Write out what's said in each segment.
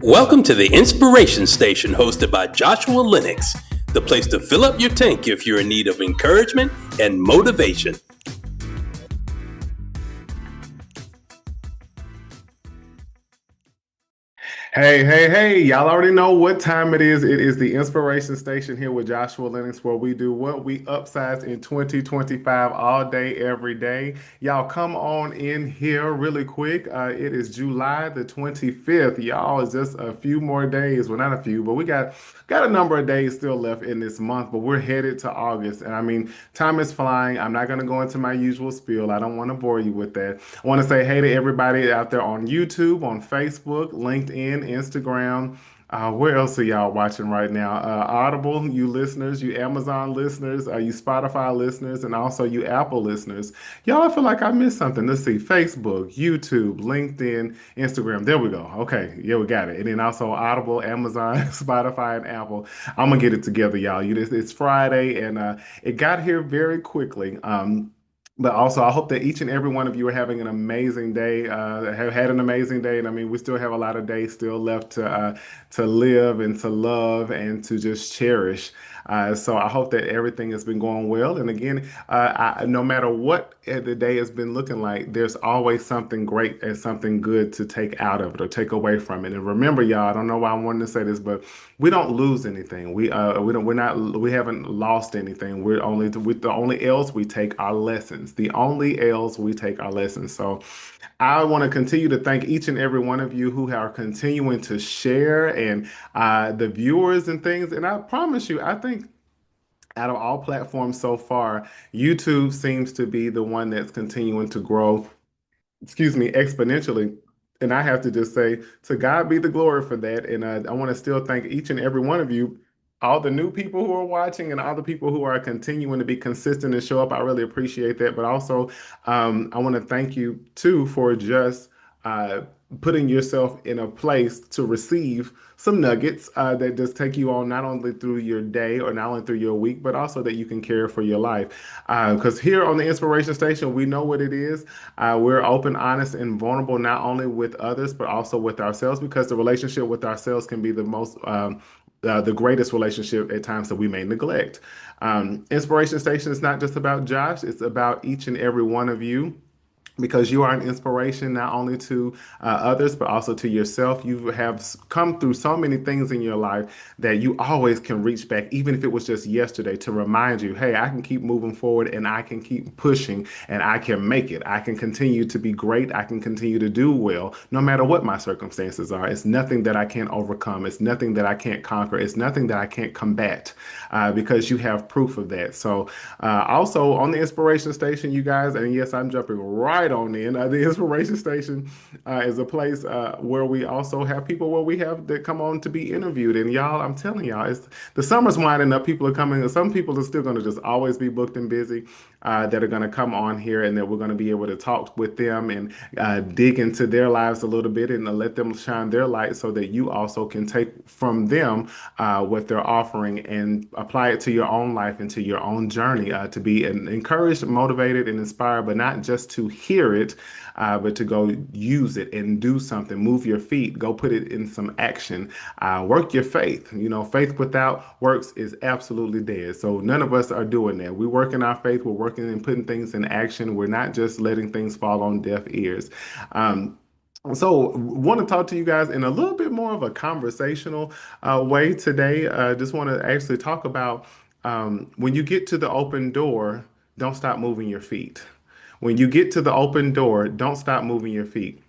Welcome to the Inspiration Station hosted by Joshua Lenox, the place to fill up your tank if you're in need of encouragement and motivation. Hey, y'all already know what time it is. It is the Inspiration Station here with Joshua Lenox, where we do what we upsize in 2025 all day, every day. Y'all come on in here really quick. It is July the 25th. Y'all, it's just a few more days. Well, not a few, but we got a number of days still left in this month, but we're headed to August. And I mean, time is flying. I'm not going to go into my usual spiel. I don't want to bore you with that. I want to say hey to everybody out there on YouTube, on Facebook, LinkedIn, Instagram. Where else are y'all watching right now? Audible, you listeners, you Amazon listeners, you Spotify listeners, and also you Apple listeners. Y'all, I feel like I missed something. Let's see. Facebook, YouTube, LinkedIn, Instagram. There we go. Okay. Yeah, we got it. And then also Audible, Amazon, Spotify, and Apple. I'm going to get it together, y'all. It's Friday, and it got here very quickly. But also, I hope that each and every one of you are having an amazing day, have had an amazing day. And I mean, we still have a lot of days still left to live and to love and to just cherish. So I hope that everything has been going well. And again, no matter what the day has been looking like, there's always something great and something good to take out of it or take away from it. And remember, y'all, I don't know why I wanted to say this, but we don't lose anything. We haven't lost anything. We're only with the only L's we take our lessons. The only L's we take our lessons. So I want to continue to thank each and every one of you who are continuing to share and the viewers and things. And I promise you, I think out of all platforms so far, YouTube seems to be the one that's continuing to grow, excuse me, exponentially. And I have to just say, to God be the glory for that. And I want to still thank each and every one of you, all the new people who are watching and all the people who are continuing to be consistent and show up. I really appreciate that. But also, I want to thank you too for just uh, putting yourself in a place to receive some nuggets that just take you on not only through your day or not only through your week, but also that you can care for your life. Because here on the Inspiration Station, we know what it is. We're open, honest, and vulnerable not only with others, but also with ourselves, because the relationship with ourselves can be the greatest relationship at times that we may neglect. Inspiration Station is not just about Josh, it's about each and every one of you because you are an inspiration not only to others but also to yourself. You have come through so many things in your life that you always can reach back, even if it was just yesterday, to remind you, hey, I can keep moving forward and I can keep pushing and I can make it. I can continue to be great. I can continue to do well no matter what my circumstances are. It's nothing that I can't overcome. It's nothing that I can't conquer. It's nothing that I can't combat, because you have proof of that. So also on the Inspiration Station, you guys, and yes, I'm jumping right on in. The Inspiration Station is a place where we also have people where we have that come on to be interviewed. And y'all, I'm telling y'all, it's the summer's winding up. People are coming. Some people are still going to just always be booked and busy, that are going to come on here, and that we're going to be able to talk with them and dig into their lives a little bit and let them shine their light so that you also can take from them what they're offering and apply it to your own life and to your own journey, to be encouraged, motivated, and inspired, but not just to hear it, but to go use it and do something. Move your feet, go put it in some action, work your faith. You know, faith without works is absolutely dead. So none of us are doing that. We work in our faith, we're working and putting things in action. We're not just letting things fall on deaf ears. So, want to talk to you guys in a little bit more of a conversational way today. Just want to actually talk about, when you get to the open door, don't stop moving your feet. When you get to the open door, don't stop moving your feet.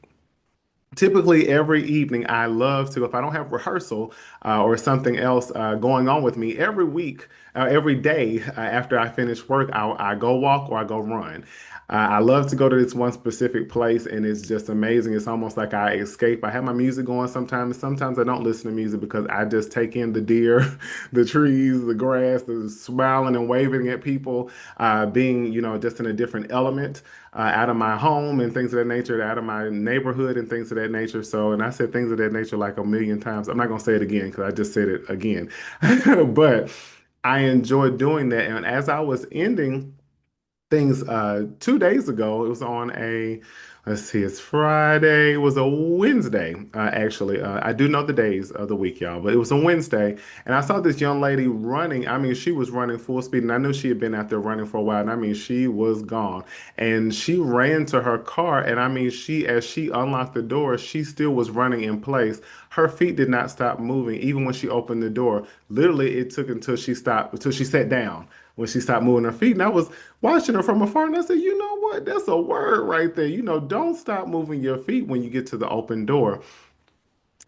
Typically, every evening, I love to, if I don't have rehearsal or something else going on with me, every week, every day after I finish work, I go walk or I go run. I love to go to this one specific place, and it's just amazing. It's almost like I escape. I have my music going sometimes. Sometimes I don't listen to music because I just take in the deer, the trees, the grass, the smiling and waving at people, being, just in a different element, out of my home and things of that nature, out of my neighborhood and things of that nature. So, and I said things of that nature like a million times. I'm not going to say it again because I just said it again. But I enjoy doing that. And as I was ending things 2 days ago. It was on let's see, it's Friday. It was a Wednesday, actually. I do know the days of the week, y'all, but it was a Wednesday. And I saw this young lady running. I mean, she was running full speed, and I knew she had been out there running for a while. And I mean, she was gone. And she ran to her car. And I mean, as she unlocked the door, she still was running in place. Her feet did not stop moving, even when she opened the door. Literally, it took until she sat down when she stopped moving her feet. And I was watching her from afar, and I said, you know what? That's a word right there. Don't stop moving your feet when you get to the open door.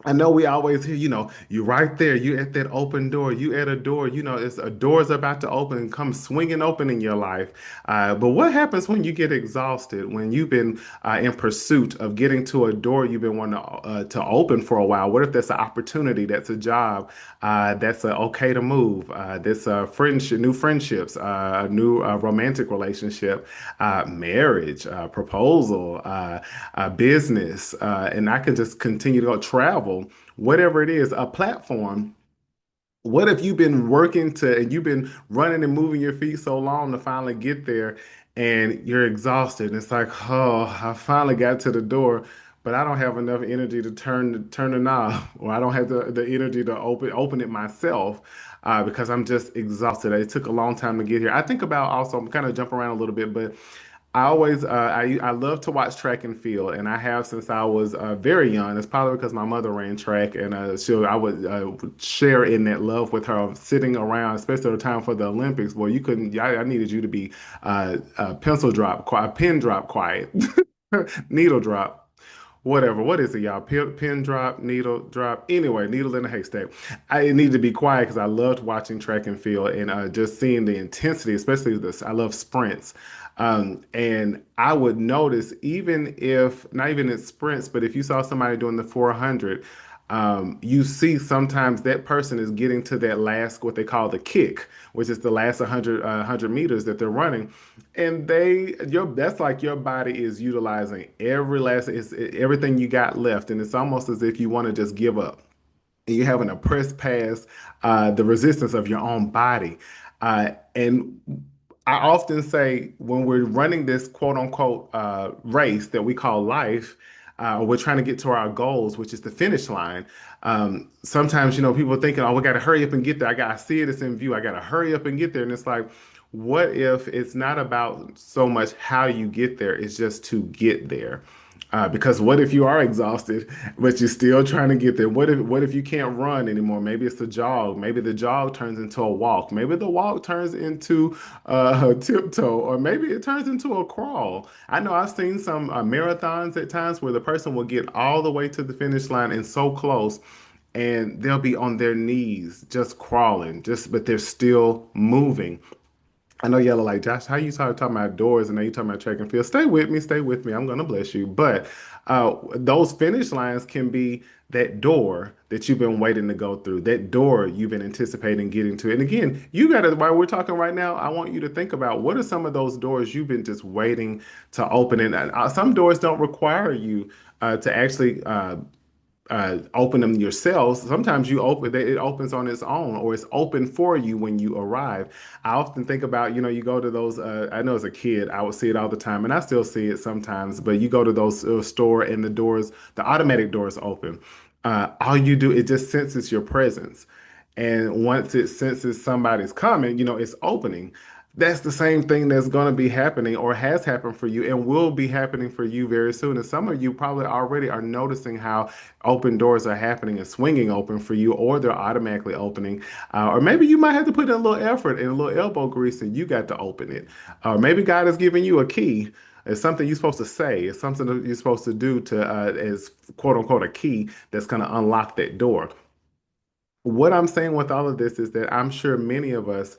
I know we always hear, you right there, you at that open door, you at a door, it's a door's about to open and come swinging open in your life. But what happens when you get exhausted, when you've been in pursuit of getting to a door you've been wanting to open for a while? What if that's an opportunity, that's a job, that's okay to move, that's a friendship, new friendships, a new romantic relationship, marriage, proposal, business, and I can just continue to go travel, whatever it is, a platform. What if you've been and you've been running and moving your feet so long to finally get there and you're exhausted? And it's like, oh, I finally got to the door, but I don't have enough energy to turn the knob, or I don't have the energy to open it myself because I'm just exhausted. It took a long time to get here. I think about also, I'm kind of jump around a little bit, but I love to watch track and field, and I have since I was very young. It's probably because my mother ran track, and I would share in that love with her of sitting around, especially at the time for the Olympics. Well, you couldn't. I needed you to be pen drop quiet, needle drop, whatever. What is it, y'all? Pin drop, needle drop. Anyway, needle in a haystack. I need to be quiet because I loved watching track and field and just seeing the intensity, especially this. I love sprints. And I would notice, even if not even in sprints, but if you saw somebody doing the 400, you see sometimes that person is getting to that last, what they call the kick, which is the last 100 meters that they're running. And that's like your body is utilizing everything you got left. And it's almost as if you want to just give up and you're having to press past the resistance of your own body. And I often say when we're running this quote unquote race that we call life, we're trying to get to our goals, which is the finish line. Sometimes, people are thinking, oh, we got to hurry up and get there. I see it, it's in view. I got to hurry up and get there. And it's like, what if it's not about so much how you get there, it's just to get there? Because what if you are exhausted, but you're still trying to get there? What if you can't run anymore? Maybe it's a jog. Maybe the jog turns into a walk. Maybe the walk turns into a tiptoe, or maybe it turns into a crawl. I know I've seen some marathons at times where the person will get all the way to the finish line and so close, and they'll be on their knees just crawling, but they're still moving. I know y'all are like, Josh, how you talking about doors and now you talking about track and field? Stay with me, stay with me. I'm gonna bless you. But those finish lines can be that door that you've been waiting to go through, that door you've been anticipating getting to. And again, you gotta, while we're talking right now, I want you to think about what are some of those doors you've been just waiting to open. And some doors don't require you to actually open them yourselves. Sometimes it opens on its own, or it's open for you when you arrive. I often think about, you go to those, I know as a kid, I would see it all the time, and I still see it sometimes, but you go to those store and the automatic doors open. All you do, it just senses your presence. And once it senses somebody's coming, it's opening. That's the same thing that's going to be happening or has happened for you and will be happening for you very soon. And some of you probably already are noticing how open doors are happening and swinging open for you, or they're automatically opening. Or maybe you might have to put in a little effort and a little elbow grease and you got to open it. Or maybe God has given you a key. It's something you're supposed to say. It's something that you're supposed to do as quote unquote a key that's going to unlock that door. What I'm saying with all of this is that I'm sure many of us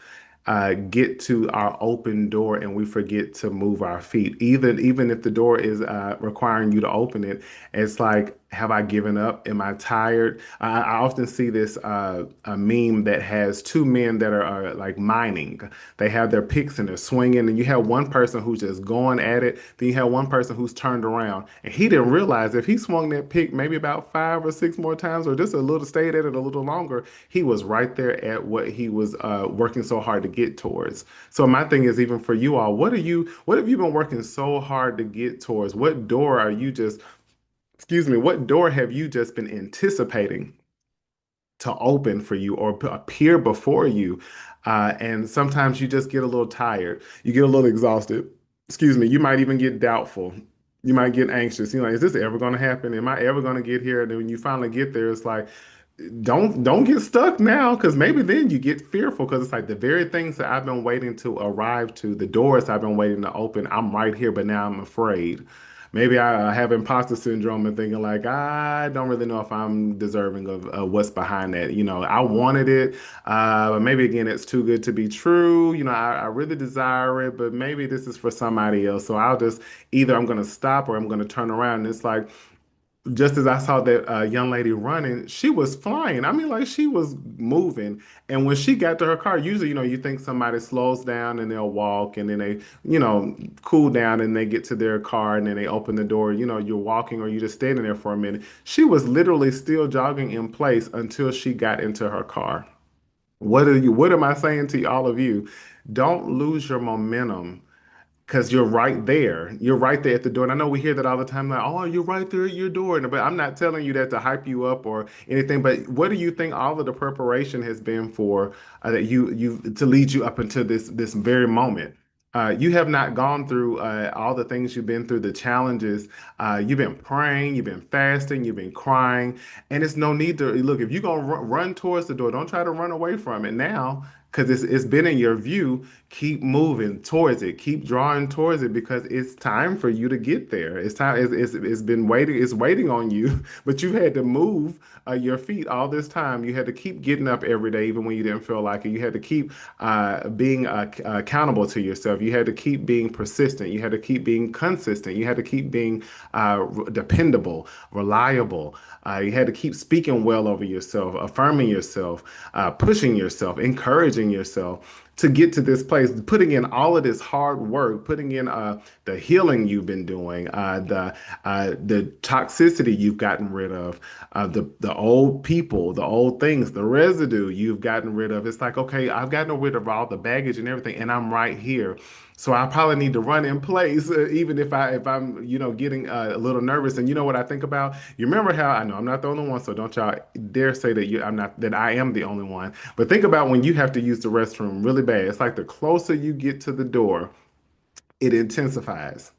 get to our open door and we forget to move our feet. Even if the door is requiring you to open it, it's like, have I given up? Am I tired? I often see this a meme that has two men that are like mining. They have their picks and they're swinging, and you have one person who's just going at it. Then you have one person who's turned around, and he didn't realize if he swung that pick maybe about 5 or 6 more times, or just a little, stayed at it a little longer, he was right there at what he was working so hard to get towards. So my thing is, even for you all, what have you been working so hard to get towards? What door are you just, excuse me, what door have you just been anticipating to open for you or appear before you? And sometimes you just get a little tired. You get a little exhausted. Excuse me. You might even get doubtful. You might get anxious. You know, is this ever going to happen? Am I ever going to get here? And then when you finally get there, it's like, don't get stuck now, because maybe then you get fearful, because it's like the very things that I've been waiting to arrive to, the doors I've been waiting to open, I'm right here, but now I'm afraid. Maybe I have imposter syndrome and thinking like I don't really know if I'm deserving of what's behind that. You know, I wanted it, but maybe again it's too good to be true. You know, I really desire it, but maybe this is for somebody else. So I'll just either I'm going to stop or I'm going to turn around. And it's like just as I saw that young lady running, she was flying. I mean, like she was moving. And when she got to her car, usually, you know, you think somebody slows down and they'll walk and then they, you know, cool down and they get to their car and then they open the door. You know, you're walking or you're just standing there for a minute. She was literally still jogging in place until she got into her car. What am I saying to all of you? Don't lose your momentum, because you're right there. You're right there at the door. And I know we hear that all the time, like, oh, you're right there at your door. But I'm not telling you that to hype you up or anything. But what do you think all of the preparation has been for that you to lead you up into this very moment? You have not gone through all the things you've been through, the challenges. You've been praying, you've been fasting, you've been crying, and it's no need to look. If you're gonna run towards the door, don't try to run away from it now, because it's been in your view. Keep moving towards it. Keep drawing towards it, because it's time for you to get there. It's time. It's been waiting. It's waiting on you, but you had to move your feet all this time. You had to keep getting up every day, even when you didn't feel like it. You had to keep being accountable to yourself. You had to keep being persistent. You had to keep being consistent. You had to keep being dependable, reliable. You had to keep speaking well over yourself, affirming yourself, pushing yourself, encouraging yourself to get to this place, putting in all of this hard work, putting in the healing you've been doing, the toxicity you've gotten rid of, the old people, the old things, the residue you've gotten rid of. It's like, okay, I've gotten rid of all the baggage and everything, and I'm right here. So I probably need to run in place, even if I'm getting a little nervous. And you know what I think about? You remember how I know I'm not the only one, so don't y'all dare say that I'm not that I am the only one. But think about when you have to use the restroom really bad. It's like the closer you get to the door, it intensifies.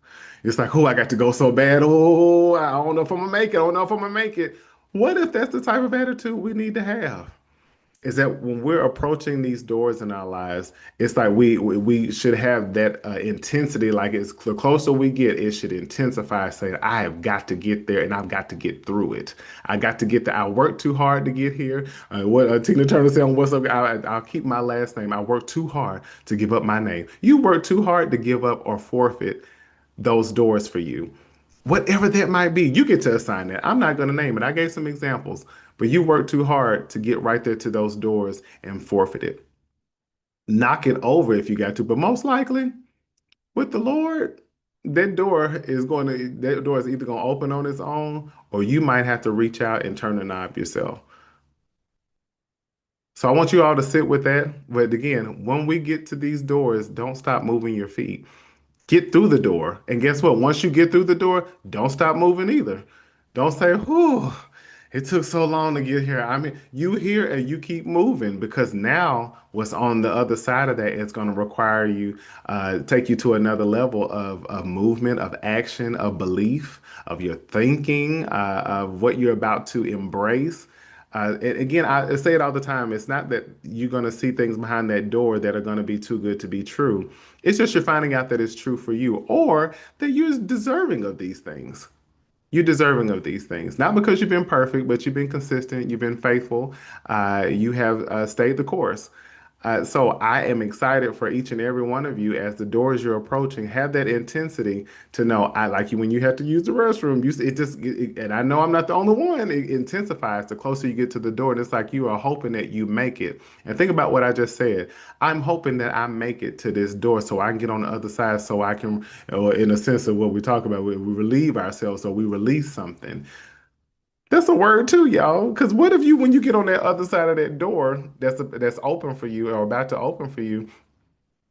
It's like, oh, I got to go so bad. Oh, I don't know if I'm gonna make it. I don't know if I'm gonna make it. What if that's the type of attitude we need to have? Is that when we're approaching these doors in our lives, it's like we should have that intensity. Like it's the closer we get, it should intensify. Saying, I have got to get there, and I've got to get through it. I got to get there. I worked too hard to get here. What Tina Turner said on What's Up? I'll keep my last name. I worked too hard to give up my name. You work too hard to give up or forfeit those doors for you. Whatever that might be, you get to assign that. I'm not going to name it. I gave some examples, but you work too hard to get right there to those doors and forfeit it. Knock it over if you got to, but most likely with the Lord, that door is either going to open on its own, or you might have to reach out and turn the knob yourself. So I want you all to sit with that. But again, when we get to these doors, don't stop moving your feet. Get through the door. And guess what? Once you get through the door, don't stop moving either. Don't say, whew, it took so long to get here. I mean, you here and you keep moving, because now what's on the other side of that is going to require you, take you to another level of movement, of action, of belief, of your thinking, of what you're about to embrace. And again, I say it all the time. It's not that you're going to see things behind that door that are going to be too good to be true. It's just you're finding out that it's true for you, or that you're deserving of these things. You're deserving of these things, not because you've been perfect, but you've been consistent, you've been faithful, you have stayed the course. So I am excited for each and every one of you as the doors you're approaching. Have that intensity to know. I like you when you have to use the restroom. And I know I'm not the only one. It intensifies the closer you get to the door, and it's like you are hoping that you make it. And think about what I just said. I'm hoping that I make it to this door so I can get on the other side, so I can, or in a sense of what we talk about, we relieve ourselves, so we release something. That's a word too, y'all. Because what if you, when you get on that other side of that door that's open for you or about to open for you,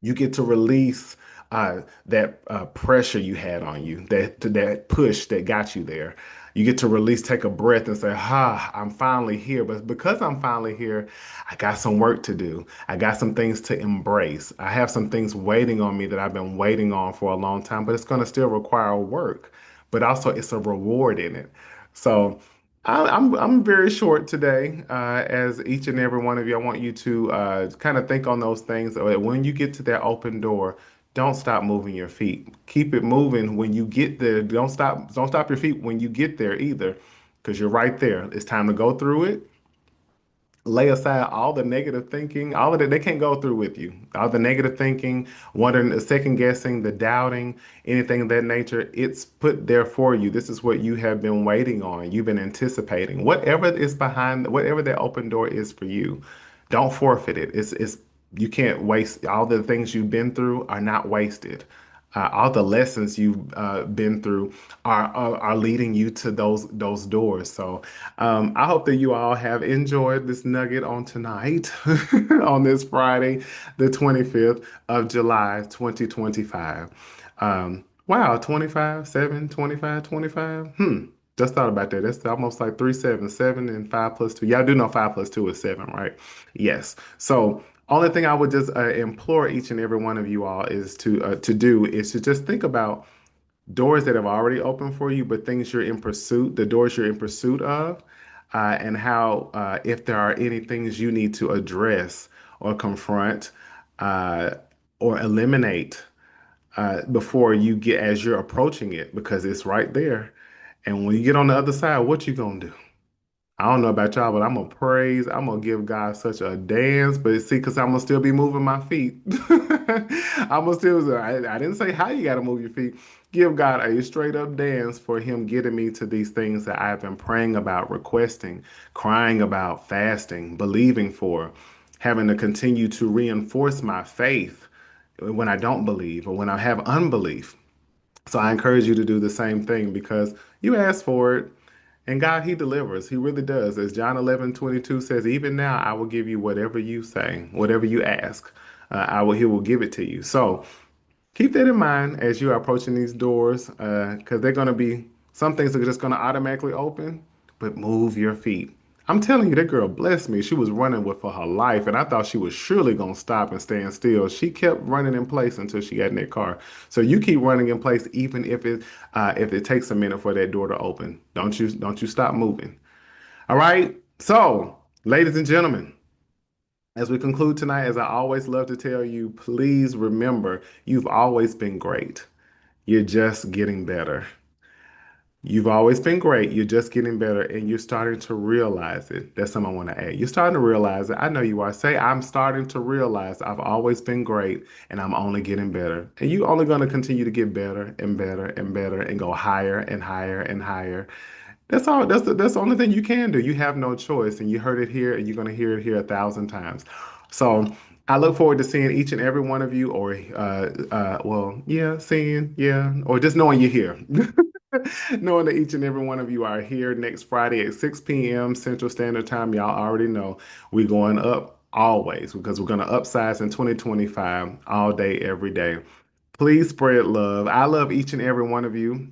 You get to release that pressure you had on you, that push that got you there. You get to release, take a breath, and say, "Ha, I'm finally here." But because I'm finally here, I got some work to do. I got some things to embrace. I have some things waiting on me that I've been waiting on for a long time, but it's going to still require work. But also, it's a reward in it. So. I'm very short today, as each and every one of you. I want you to kind of think on those things. When you get to that open door, don't stop moving your feet. Keep it moving when you get there. Don't stop your feet when you get there either, because you're right there. It's time to go through it. Lay aside all the negative thinking, all of that they can't go through with you. All the negative thinking, wondering, the second guessing, the doubting, anything of that nature, it's put there for you. This is what you have been waiting on. You've been anticipating. Whatever is behind, whatever that open door is for you, don't forfeit it. It's you can't waste all the things you've been through are not wasted. All the lessons you've been through are leading you to those doors. So I hope that you all have enjoyed this nugget on tonight, on this Friday, the 25th of July, 2025. Wow, 25, 7, 25, 25. Just thought about that. That's almost like 3 7, 7 and 5 plus 2. Y'all do know 5 plus 2 is 7, right? Yes. So only thing I would just implore each and every one of you all is to do is to just think about doors that have already opened for you, but things you're in pursuit, the doors you're in pursuit of, and how if there are any things you need to address or confront uh, or eliminate before you get as you're approaching it, because it's right there. And when you get on the other side, what you gonna do? I don't know about y'all, but I'm gonna praise. I'm gonna give God such a dance. But see, because I'm gonna still be moving my feet. I'm gonna still. I didn't say how you gotta move your feet. Give God a straight up dance for Him getting me to these things that I've been praying about, requesting, crying about, fasting, believing for, having to continue to reinforce my faith when I don't believe or when I have unbelief. So I encourage you to do the same thing because you asked for it. And God, He delivers. He really does. As John 11:22 says, even now I will give you whatever you say, whatever you ask. He will give it to you. So keep that in mind as you are approaching these doors, because they're going to be some things are just going to automatically open, but move your feet. I'm telling you, that girl blessed me. She was running with for her life, and I thought she was surely going to stop and stand still. She kept running in place until she got in that car. So you keep running in place, even if it takes a minute for that door to open. Don't you stop moving. All right. So, ladies and gentlemen, as we conclude tonight, as I always love to tell you, please remember you've always been great. You're just getting better. You've always been great. You're just getting better and you're starting to realize it. That's something I want to add. You're starting to realize it. I know you are. Say, I'm starting to realize I've always been great and I'm only getting better. And you're only going to continue to get better and better and better and go higher and higher and higher. That's all. That's the only thing you can do. You have no choice. And you heard it here and you're going to hear it here 1,000 times. So I look forward to seeing each and every one of you or, well, yeah, seeing, yeah, or just knowing you're here. Knowing that each and every one of you are here next Friday at 6 p.m. Central Standard Time, y'all already know we're going up always because we're going to upsize in 2025 all day, every day. Please spread love. I love each and every one of you.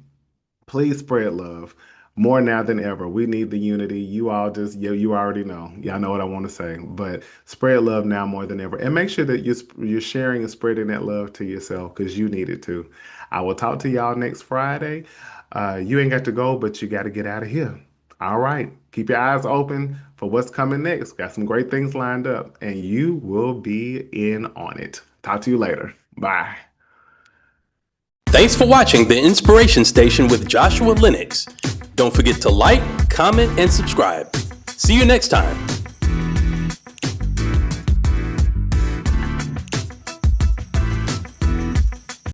Please spread love more now than ever. We need the unity. You all just, you already know. Y'all know what I want to say, but spread love now more than ever. And make sure that you're sharing and spreading that love to yourself because you need it too. I will talk to y'all next Friday. You ain't got to go, but you got to get out of here. All right. Keep your eyes open for what's coming next. Got some great things lined up, and you will be in on it. Talk to you later. Bye. Thanks for watching The Inspiration Station with Joshua Lenox. Don't forget to like, comment, and subscribe. See you next time.